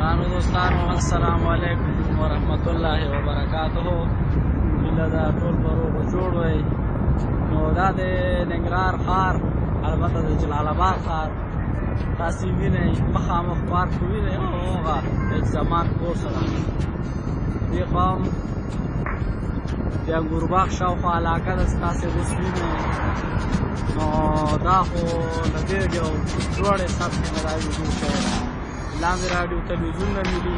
ګرانو دوستانو السلام علیکم ورحمت الله وبرکاته. هیله ده ټول به روغ او جوړ وئ. نو دا د ننګرهار ښار البته د جلال آباد ښار تاسې وینئ مخامخ پارک وینئ هغه د زمان کور سره دې خوا هم د انګورباغ شاوخوا علاقه ده تاسې اوس وینئ. نو دا خو له دې یو لوړې سطحې نه دا ویډیو شوې ده. لاندې راډیو تلویزیون نه ملي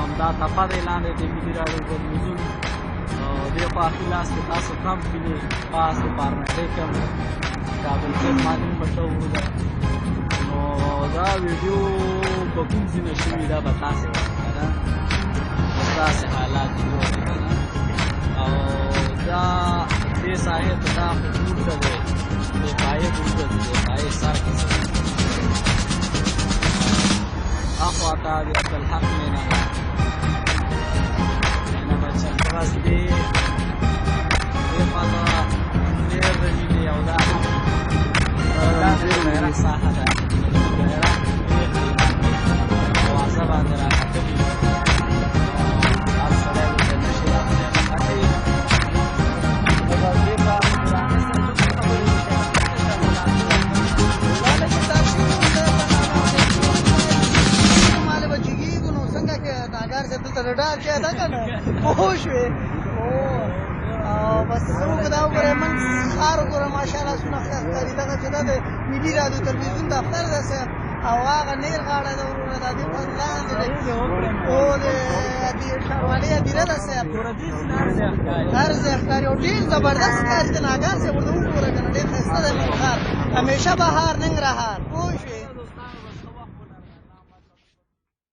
همدا تپه دی لاندې د ملي راډیو تلویزیون. دې خوا اخي لاس کې تاسو کمپ وینئ پاس د پارنټۍ کمپ کابل کې معلوم به ښه وګورئ. نو دا ویډیو په کوم ځای نه شوي دا به تاسې وایئ که نه داسې حالات دي که نه. او دا دې ساحې ته دا خو وروسته دی د پایې وروسته دی د پایې سر کې اخوا ته د عبدالحق مینا بچن بس دې خوا ته ډېر د مینې او دا هم دا د بیرغ ساحه ده. بیرغ اوازه باندې راختلي هر سړی ورته نشي راتلی خطي ډار کې ده که نه پوه شوې او بس زه وګورئ وګورئ من ښار وګوره ماشاءالله څومره ښه ښکاري. دغه چې دا د ملي راډیو تلویزیون دفتر ده صاحب او هغه نیر غاړه ده وروره د دې په لاندې او د ښاروالۍ هدیره ده صاحب هر ځای ښکاري او ډېر زبردست ښکاري. د ناګهان صاحب ورته وګوره که نه ډېر ښایسته دی ښار همیشه بهار ننګرهار.